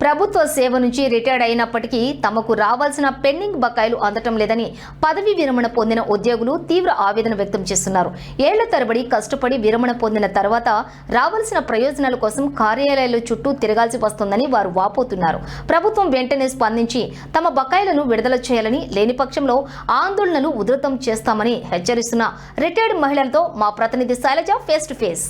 ప్రభుత్వ సేవ నుంచి రిటైర్డ్ అయినప్పటికీ తమకు రావాల్సిన పెండింగ్ బకాయిలు అందటం లేదని పదవీ విరమణ పొందిన ఉద్యోగులు తీవ్ర ఆవేదన వ్యక్తం చేస్తున్నారు. ఏళ్ల తరబడి కష్టపడి విరమణ పొందిన తర్వాత రావాల్సిన ప్రయోజనాల కోసం కార్యాలయాల చుట్టూ తిరగాల్సి వస్తుందని వారు వాపోతున్నారు. ప్రభుత్వం వెంటనే స్పందించి తమ బకాయిలను విడుదల చేయాలని, లేని పక్షంలో ఆందోళనలు ఉధృతం చేస్తామని హెచ్చరిస్తున్న రిటైర్డ్ మహిళలతో మా ప్రతినిధి Shailaja face to face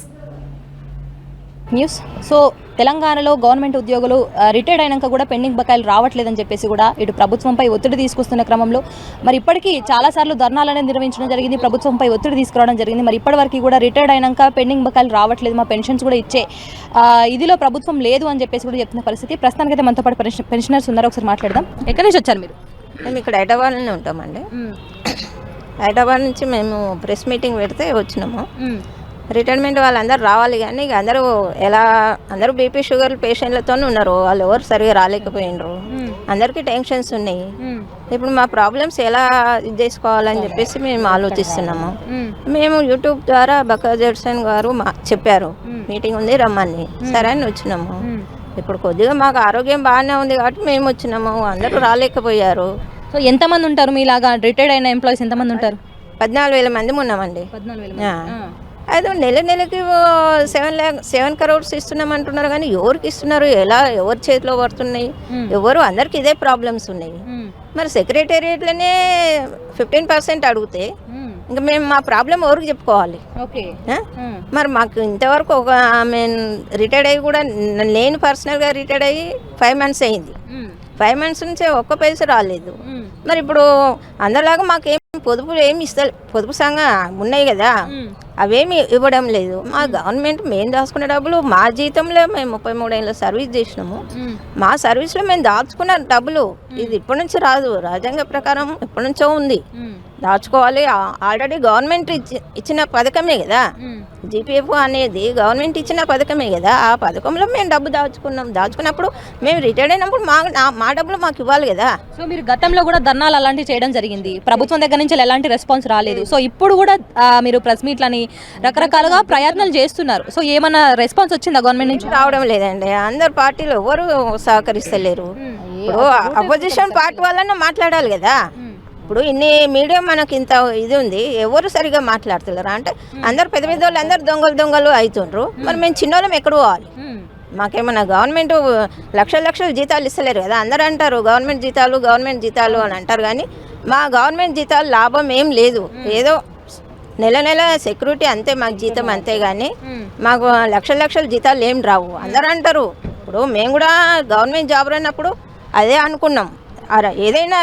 news. So తెలంగాణలో గవర్నమెంట్ ఉద్యోగులు రిటైర్డ్ అయినాక కూడా పెండింగ్ బకాయిలు రావట్లేదని చెప్పేసి కూడా ఇటు ప్రభుత్వంపై ఒత్తిడి తీసుకొస్తున్న క్రమంలో మరి ఇప్పటికీ చాలాసార్లు ధర్నాలు అనేది నిర్వహించడం జరిగింది, ప్రభుత్వంపై ఒత్తిడి తీసుకురావడం జరిగింది. మరి ఇప్పటివరకు కూడా రిటైర్డ్ అయినాక పెండింగ్ బకాయిలు రావట్లేదు, మా పెన్షన్స్ కూడా ఇచ్చే ఇదిలో ప్రభుత్వం లేదు అని చెప్పేసి కూడా చెప్తున్న పరిస్థితి. ప్రస్తుతానికైతే మనతో పాటు పెన్షనర్స్ ఉన్నారు, ఒకసారి మాట్లాడదాం. ఎక్కడి నుంచి వచ్చారు మీరు? మేము ఇక్కడ హైదరాబాద్లోనే ఉంటామండి. హైదరాబాద్ నుంచి మేము ప్రెస్ మీటింగ్ పెడితే వచ్చినాము. రిటైర్మెంట్ వాళ్ళందరూ రావాలి, కానీ ఇక అందరూ బీపీ షుగర్ పేషెంట్లతో ఉన్నారు, వాళ్ళు ఎవరు సరిగా రాలేకపోయినరు, అందరికీ టెన్షన్స్ ఉన్నాయి. ఇప్పుడు మా ప్రాబ్లమ్స్ ఎలా ఇది చేసుకోవాలని చెప్పేసి మేము ఆలోచిస్తున్నాము. మేము యూట్యూబ్ ద్వారా బకా జడ్సన్ గారు చెప్పారు మీటింగ్ ఉంది రమ్మని, సరే అని వచ్చినాము. ఇప్పుడు కొద్దిగా మాకు ఆరోగ్యం బాగానే ఉంది కాబట్టి మేము వచ్చినాము, అందరూ రాలేకపోయారు. సో ఎంతమంది ఉంటారు మీలాగా రిటైర్డ్ అయిన ఎంప్లాయీస్? ఎంతమంది ఉంటారు? 14,000 మంది ఉన్నామండి. అయితే నెలకి 7 crores ఇస్తున్నాం అంటున్నారు, కానీ ఎవరికి ఇస్తున్నారు, ఎవరి చేతిలో పడుతున్నాయి, అందరికి ఇదే ప్రాబ్లమ్స్ ఉన్నాయి. మరి సెక్రటేరియట్లోనే 15% అడిగితే ఇంకా మేము మా ప్రాబ్లం ఎవరికి చెప్పుకోవాలి? మరి మాకు ఇంతవరకు రిటైర్డ్ అయ్యి కూడా నేను పర్సనల్గా రిటైర్డ్ అయ్యి 5 months అయింది. 5 months నుంచే ఒక్క పైసా రాలేదు. మరి ఇప్పుడు అందరిలాగా మాకేం పొదుపులు ఏమి ఇస్తారు, పొదుపు సంఘం ఉన్నాయి కదా, అవేమి ఇవ్వడం లేదు. మా గవర్నమెంట్ మేము దాచుకునే డబ్బులు, మా జీతంలో మేము 33 ఏళ్ళ సర్వీస్ చేసినాము, మా సర్వీస్లో మేము దాచుకున్న డబ్బులు ఇది ఇప్పటి నుంచి రాదు, రాజ్యాంగ ప్రకారం ఎప్పటి నుంచో ఉంది, దాచుకోవాలి. ఆల్రెడీ గవర్నమెంట్ ఇచ్చిన పథకమే కదా, జీపీఎఫ్ అనేది గవర్నమెంట్ ఇచ్చిన పథకమే కదా, ఆ పథకంలో మేము డబ్బు దాచుకున్నప్పుడు మేము రిటైర్డ్ అయినప్పుడు మా డబ్బులు మాకు ఇవ్వాలి కదా. సో మీరు గతంలో కూడా ధర్నాలు అలాంటివి చేయడం జరిగింది, ప్రభుత్వం దగ్గర నుంచి ఎలాంటి రెస్పాన్స్ రాలేదు. సో ఇప్పుడు కూడా మీరు ప్రెస్ మీట్లని రకరకాలుగా ప్రయత్నాలు చేస్తున్నారు. సో ఏమన్నా రెస్పాన్స్ వచ్చిందా గవర్నమెంట్ నుంచి? రావడం లేదండి, అందరు పార్టీలు ఎవరు సహకరిస్తలేరు. ఇప్పుడు అపోజిషన్ పార్టీ వాళ్ళన్నా మాట్లాడాలి కదా. ఇప్పుడు ఇన్ని మీడియా మనకి ఇంత ఇది ఉంది, ఎవరు సరిగా మాట్లాడుతున్నారు అంటే అందరు పెద్ద పెద్ద వాళ్ళు అందరు దొంగలు అవుతుండ్రు. మరి మేము చిన్నోళ్ళం ఎక్కడ పోవాలి? మాకేమన్నా గవర్నమెంట్ లక్షల జీతాలు ఇస్తలేరు కదా. అందరూ అంటారు గవర్నమెంట్ జీతాలు అని అంటారు, కానీ మా గవర్నమెంట్ జీతాలు లాభం ఏం లేదు, ఏదో నెల సెక్యూరిటీ అంతే, మాకు జీతం అంతే, కానీ మాకు లక్షల జీతాలు ఏం రావు అందరూ అంటారు. ఇప్పుడు మేము కూడా గవర్నమెంట్ జాబ్ రానప్పుడు అదే అనుకున్నాం, ఏదైనా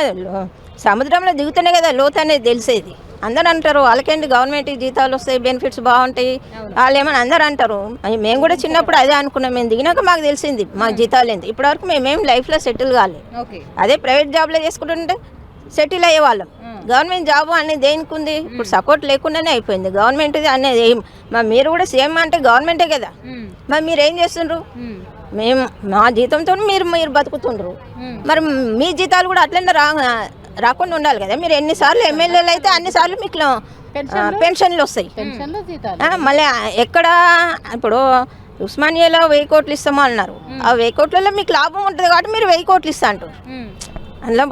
సముద్రంలో దిగుతూనే కదా లోతు అనేది తెలిసేది. అందరు అంటారు వాళ్ళకేంటి గవర్నమెంట్ జీతాలు వస్తాయి, బెనిఫిట్స్ బాగుంటాయి, వాళ్ళు ఏమని అందరు అంటారు. మేము కూడా చిన్నప్పుడు అదే అనుకున్నాం, మేము దిగినాక మాకు తెలిసింది మాకు జీతాలు ఏంటి. ఇప్పటివరకు మేమేం లైఫ్లో సెటిల్ కాలేదు, అదే ప్రైవేట్ జాబ్లో చేసుకుంటుంటే సెటిల్ అయ్యేవాళ్ళం. గవర్నమెంట్ జాబ్ అనేది దేనికి ఉంది? ఇప్పుడు సపోర్ట్ లేకుండానే అయిపోయింది గవర్నమెంట్ అనేది. మరి మీరు కూడా సేమ్ అంటే గవర్నమెంటే కదా, మరి మీరు ఏం చేస్తుండ్రు? మేము మా జీతంతో మీరు బతుకుతుండ్రు, మరి మీ జీతాలు కూడా అట్లనే రాకుండా ఉండాలి కదా. మీరు ఎన్నిసార్లు ఎమ్మెల్యేలు అయితే అన్నిసార్లు మీకు పెన్షన్లు వస్తాయి. మళ్ళీ ఎక్కడ ఇప్పుడు ఉస్మానియాలో 1000 కోట్లు ఇస్తామో అన్నారు, ఆ 1000 కోట్లలో మీకు లాభం ఉంటుంది కాబట్టి మీరు 1000 కోట్లు ఇస్తా అంటారు. అందులో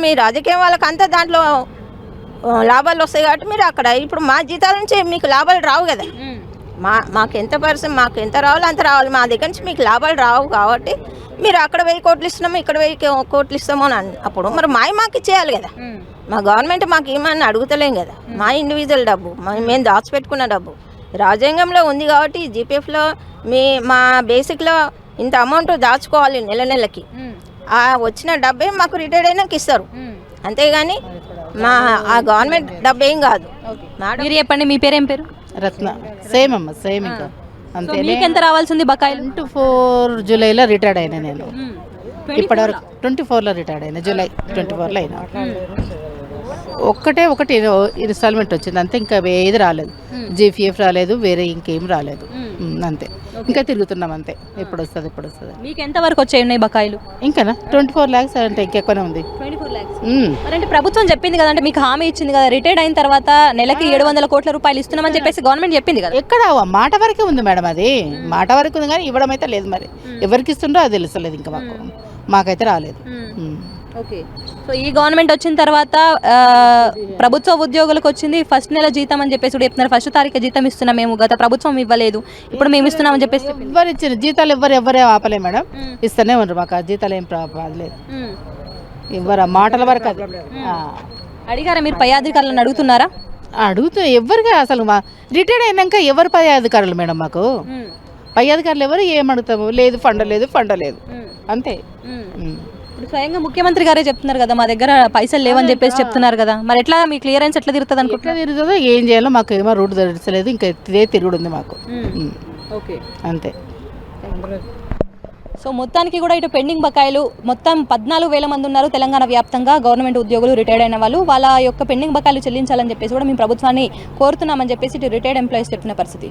మీ రాజకీయం వాళ్ళకి అంతా దాంట్లో లాభాలు వస్తాయి కాబట్టి మీరు అక్కడ. ఇప్పుడు మా జీతాల నుంచి మీకు లాభాలు రావు కదా, మాకు ఎంత రావాలో అంత రావాలి, మా దగ్గర నుంచి మీకు లాభాలు రావు కాబట్టి మీరు అక్కడ 1000 కోట్లు ఇస్తున్నాము, ఇక్కడ 1000 కోట్లు ఇస్తాము అని అప్పుడు మరి మాకు ఇచ్చేయాలి కదా. మా గవర్నమెంట్ మాకు ఏమన్నా అడుగుతలేం కదా, మా ఇండివిజువల్ డబ్బు, మేము దాచిపెట్టుకున్న డబ్బు రాజ్యాంగంలో ఉంది కాబట్టి జీపీఎఫ్లో మా బేసిక్లో ఇంత అమౌంట్ దాచుకోవాలి నెలకి, ఆ వచ్చిన డబ్బే మాకు రిటైర్డ్ అయినాక ఇస్తారు, అంతేగాని ఆ గవర్నమెంట్ డబ్బు ఏం కాదు. మీరు చెప్పండి, మీ పేరు ఏం పేరు? రత్న. సేమ్ అమ్మ, సేమ్ ఇంకా అంతే. మీకు ఎంత రావాల్సింది బకాయిలు? 24 జూలైలో రిటైర్డ్ అయినా నేను, ఇప్పటివరకు 24లో రిటైర్డ్ అయినా, జూలై 24లో అయినా. ఒకటి ఇన్స్టాల్మెంట్ వచ్చింది అంతే, ఇంకా ఏది రాలేదు. జీపీఎఫ్ రాలేదు, వేరే ఇంకేం రాలేదు. అంతే, ఇంకా తిరుగుతున్నాం అంతే. ఎప్పుడు వస్తుంది. మీకు ఎంత వరకు వచ్చాయి ఉన్నాయి బకాయిలు? ఇంకానా 24 lakhs అంటే ఇంకెక్కువనే ఉంది. 24 lakhs. అంటే ప్రభుత్వం చెప్పింది కదా, అంటే మీకు హామీ ఇచ్చింది కదా, రిటైర్డ్ అయిన తర్వాత నెలకి 700 కోట్ల రూపాయలు ఇస్తున్నామని చెప్పేసి గవర్నమెంట్ చెప్పింది కదా. ఎక్కడ మాట వరకే ఉంది మేడం, అది మాట వరకు ఉంది కానీ ఇవ్వడం అయితే లేదు. మరి ఎవరికి ఇస్తుండో అది తెలుస్తలేదు ఇంకా మాకైతే రాలేదు. ఓకే. సో ఈ గవర్నమెంట్ వచ్చిన తర్వాత ప్రభుత్వ ఉద్యోగులకు వచ్చింది ఫస్ట్ నెల జీతం అని చెప్పేసి కూడా చెప్తున్నారు. 1వ తారీఖు జీతం ఇస్తున్నాం మేము, గత ప్రభుత్వం ఇవ్వలేదు, ఇప్పుడు మేము ఇస్తున్నామని చెప్పేసి ఎవరు ఇచ్చిన జీతాలు ఎవరే ఆపలే మేడం, ఇస్తూనే ఉండరు. మాకు ఆ జీతాలు ఏం లేదు, ఎవరు మాటల వరకు అది. అడిగారా మీరు పై అధికారులను అడుగుతున్నారా? ఎవరికి అసలు రిటైర్డ్ అయినాక ఎవరు పై అధికారులు మేడం? మాకు పై అధికారులు ఎవరు ఏమడుగుతాము? లేదు ఫండ్ లేదు అంతే. స్వయంగా ముఖ్యమంత్రి గారే చెప్తున్నారు కదా, మా దగ్గర పైసలు లేవని చెప్పేసి చెప్తున్నారు కదా, మరి ఎట్లా మీ క్లియరెన్స్ ఎట్లా తిరుగుతుంది అనుకుంటున్నా? తిరుగుతుందో ఏం చేయాలో మాకు ఏమో రూట్ తెలుస్తలేదు, ఇంకా ఇదే తిరుగుడు ఉంది మాకు. ఓకే, అంతే. సో మొత్తానికి కూడా ఇటు పెండింగ్ బకాయిలు మొత్తం 14,000 మంది ఉన్నారు తెలంగాణ వ్యాప్తంగా గవర్నమెంట్ ఉద్యోగులు రిటైర్డ్ అయిన వాళ్ళు. వాళ్ళ యొక్క పెండింగ్ బకాయిలు చెల్లించాలని చెప్పేసి కూడా మేము ప్రభుత్వాన్ని కోరుతున్నామని చెప్పేసి ఇటు రిటైర్డ్ ఎంప్లాయీస్ చెప్తున్న పరిస్థితి.